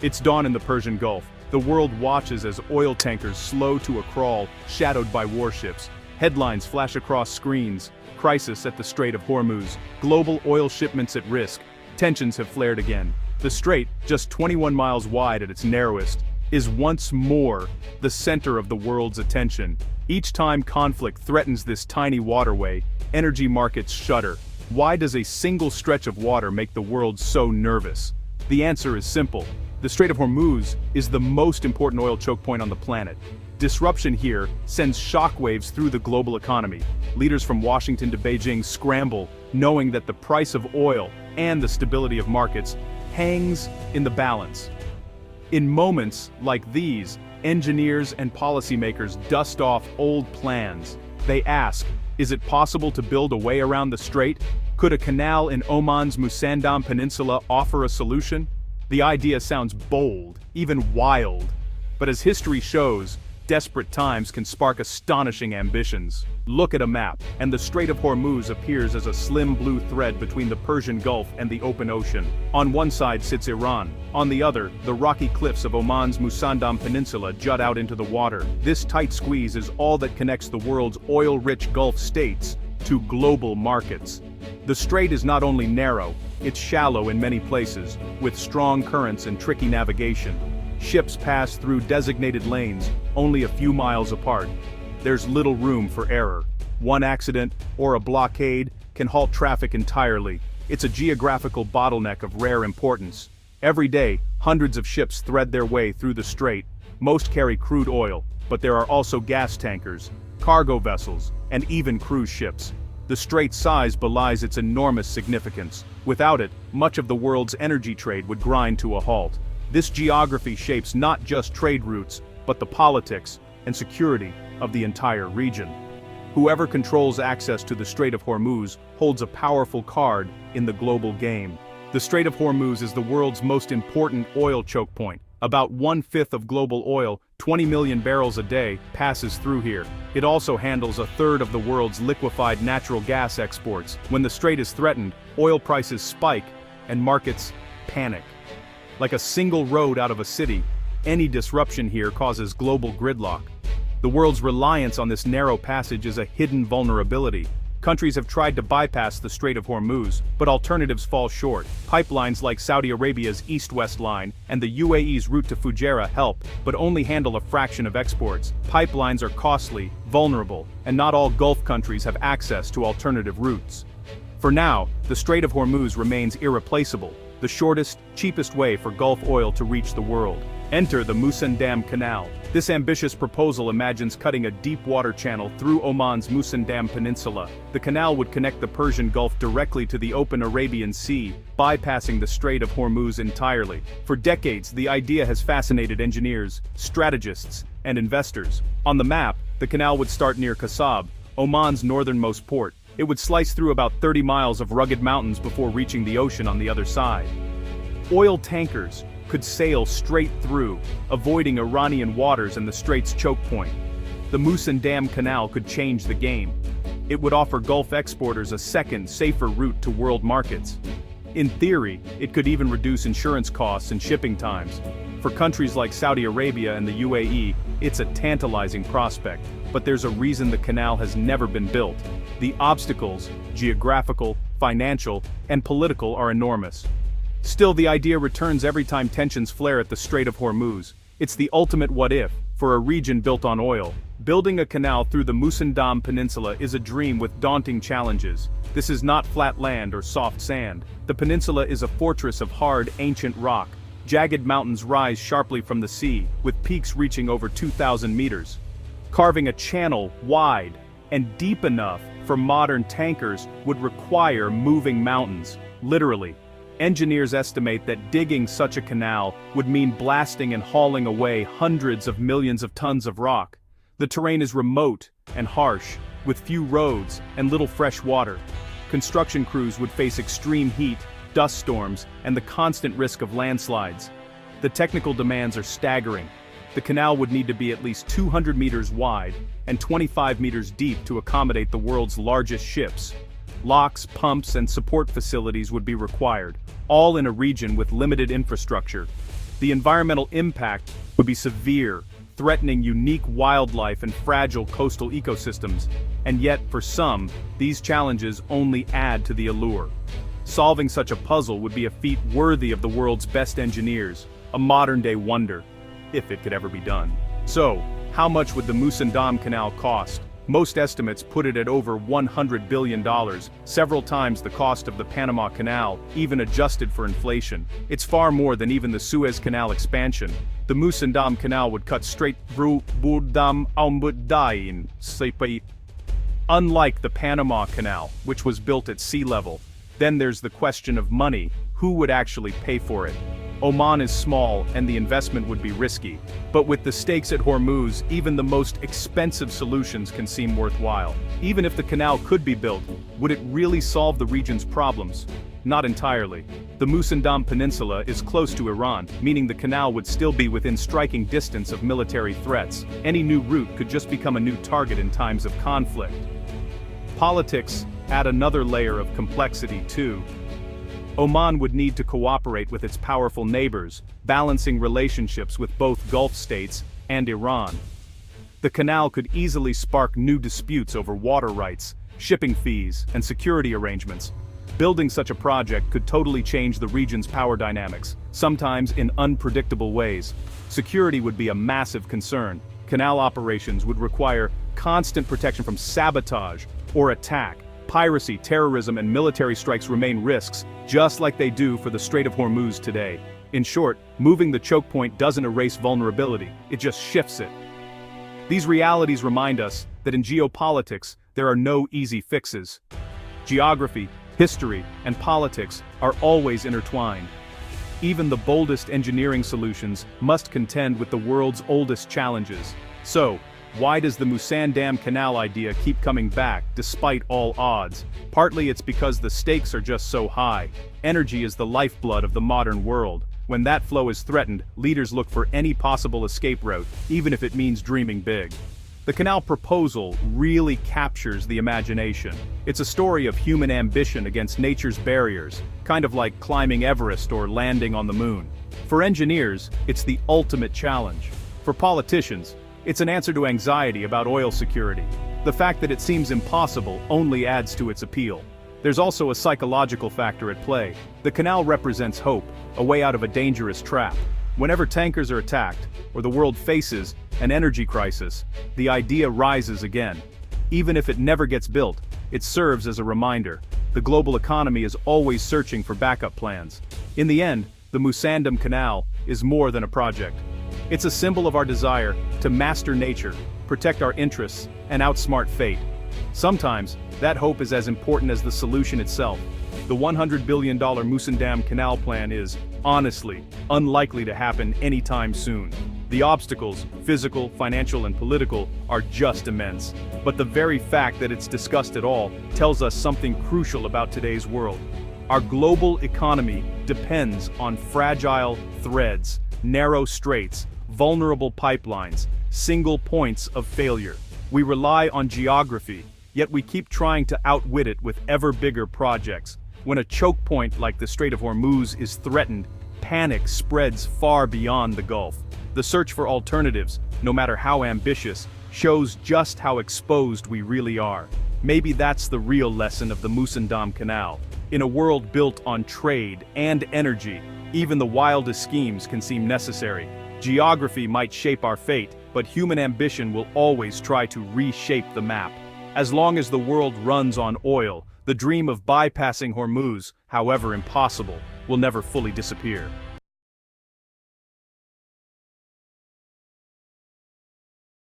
It's dawn in the Persian Gulf. The world watches as oil tankers slow to a crawl, shadowed by warships. Headlines flash across screens. Crisis at the Strait of Hormuz. Global oil shipments at risk. Tensions have flared again. The strait, just 21 miles wide at its narrowest, is once more the center of the world's attention. Each time conflict threatens this tiny waterway, energy markets shudder. Why does a single stretch of water make the world so nervous? The answer is simple. The Strait of Hormuz is the most important oil choke point on the planet. Disruption here sends shockwaves through the global economy. Leaders from Washington to Beijing scramble, knowing that the price of oil and the stability of markets hangs in the balance. In moments like these, engineers and policymakers dust off old plans. They ask, is it possible to build a way around the strait? Could a canal in Oman's Musandam Peninsula offer a solution? The idea sounds bold, even wild. But as history shows, desperate times can spark astonishing ambitions. Look at a map, and the Strait of Hormuz appears as a slim blue thread between the Persian Gulf and the open ocean. On one side sits Iran. On the other, the rocky cliffs of Oman's Musandam Peninsula jut out into the water. This tight squeeze is all that connects the world's oil-rich Gulf states to global markets. The strait is not only narrow, it's shallow in many places, with strong currents and tricky navigation. Ships pass through designated lanes, only a few miles apart. There's little room for error. One accident, or a blockade, can halt traffic entirely. It's a geographical bottleneck of rare importance. Every day, hundreds of ships thread their way through the strait. Most carry crude oil, but there are also gas tankers, cargo vessels, and even cruise ships. The strait's size belies its enormous significance. Without it, much of the world's energy trade would grind to a halt. This geography shapes not just trade routes, but the politics and security of the entire region. Whoever controls access to the Strait of Hormuz holds a powerful card in the global game. The Strait of Hormuz is the world's most important oil choke point. About 1/5 of global oil, 20 million barrels a day, passes through here. It also handles 1/3 of the world's liquefied natural gas exports. When the strait is threatened, oil prices spike and markets panic. Like a single road out of a city, any disruption here causes global gridlock. The world's reliance on this narrow passage is a hidden vulnerability. Countries have tried to bypass the Strait of Hormuz, but alternatives fall short. Pipelines like Saudi Arabia's East-West line and the UAE's route to Fujairah help, but only handle a fraction of exports. Pipelines are costly, vulnerable, and not all Gulf countries have access to alternative routes. For now, the Strait of Hormuz remains irreplaceable, the shortest, cheapest way for Gulf oil to reach the world. Enter the Musandam Canal. This ambitious proposal imagines cutting a deep water channel through Oman's Musandam Peninsula. The canal would connect the Persian Gulf directly to the open Arabian Sea, bypassing the Strait of Hormuz entirely. For decades, the idea has fascinated engineers, strategists, and investors. On the map, the canal would start near Kasab, Oman's northernmost port. It would slice through about 30 miles of rugged mountains before reaching the ocean on the other side. Oil tankers could sail straight through, avoiding Iranian waters and the strait's choke point. The Musandam Canal could change the game. It would offer Gulf exporters a second, safer route to world markets. In theory, it could even reduce insurance costs and shipping times. For countries like Saudi Arabia and the UAE, it's a tantalizing prospect, but there's a reason the canal has never been built. The obstacles, geographical, financial, and political, are enormous. Still, the idea returns every time tensions flare at the Strait of Hormuz. It's the ultimate what-if, for a region built on oil. Building a canal through the Musandam Peninsula is a dream with daunting challenges. This is not flat land or soft sand. The peninsula is a fortress of hard, ancient rock. Jagged mountains rise sharply from the sea, with peaks reaching over 2,000 meters. Carving a channel wide and deep enough for modern tankers would require moving mountains, literally. Engineers estimate that digging such a canal would mean blasting and hauling away hundreds of millions of tons of rock. The terrain is remote and harsh, with few roads and little fresh water. Construction crews would face extreme heat, dust storms, and the constant risk of landslides. The technical demands are staggering. The canal would need to be at least 200 meters wide and 25 meters deep to accommodate the world's largest ships. Locks, pumps, and support facilities would be required, all in a region with limited infrastructure. The environmental impact would be severe, threatening unique wildlife and fragile coastal ecosystems. And yet, for some, these challenges only add to the allure. Solving such a puzzle would be a feat worthy of the world's best engineers, a modern-day wonder, if it could ever be done. So, how much would the Musandam Canal cost? Most estimates put it at over $100 billion, several times the cost of the Panama Canal, even adjusted for inflation. It's far more than even the Suez Canal expansion. The Musandam Canal would cut straight through Burdam Aumbudain Saipai. Unlike the Panama Canal, which was built at sea level, then there's the question of money. Who would actually pay for it? Oman is small and the investment would be risky. But with the stakes at Hormuz, even the most expensive solutions can seem worthwhile. Even if the canal could be built, would it really solve the region's problems? Not entirely. The Musandam Peninsula is close to Iran, meaning the canal would still be within striking distance of military threats. Any new route could just become a new target in times of conflict. Politics add another layer of complexity too. Oman would need to cooperate with its powerful neighbors, balancing relationships with both Gulf states and Iran. The canal could easily spark new disputes over water rights, shipping fees, and security arrangements. Building such a project could totally change the region's power dynamics, sometimes in unpredictable ways. Security would be a massive concern. Canal operations would require constant protection from sabotage or attack. Piracy, terrorism, and military strikes remain risks, just like they do for the Strait of Hormuz today. In short, moving the choke point doesn't erase vulnerability, it just shifts it. These realities remind us that in geopolitics, there are no easy fixes. Geography, history, and politics are always intertwined. Even the boldest engineering solutions must contend with the world's oldest challenges. So, why does the Musandam Canal idea keep coming back, despite all odds? Partly it's because the stakes are just so high. Energy is the lifeblood of the modern world. When that flow is threatened, leaders look for any possible escape route, even if it means dreaming big. The canal proposal really captures the imagination. It's a story of human ambition against nature's barriers, kind of like climbing Everest or landing on the moon. For engineers, it's the ultimate challenge. For politicians, it's an answer to anxiety about oil security. The fact that it seems impossible only adds to its appeal. There's also a psychological factor at play. The canal represents hope, a way out of a dangerous trap. Whenever tankers are attacked, or the world faces an energy crisis, the idea rises again. Even if it never gets built, it serves as a reminder. The global economy is always searching for backup plans. In the end, the Musandam Canal is more than a project. It's a symbol of our desire to master nature, protect our interests, and outsmart fate. Sometimes, that hope is as important as the solution itself. The $100 billion Musandam Canal plan is, honestly, unlikely to happen anytime soon. The obstacles, physical, financial, and political, are just immense. But the very fact that it's discussed at all tells us something crucial about today's world. Our global economy depends on fragile threads, narrow straits, vulnerable pipelines, single points of failure. We rely on geography, yet we keep trying to outwit it with ever bigger projects. When a choke point like the Strait of Hormuz is threatened, panic spreads far beyond the Gulf. The search for alternatives, no matter how ambitious, shows just how exposed we really are. Maybe that's the real lesson of the Musandam Canal. In a world built on trade and energy, even the wildest schemes can seem necessary. Geography might shape our fate, but human ambition will always try to reshape the map. As long as the world runs on oil, the dream of bypassing Hormuz, however impossible, will never fully disappear.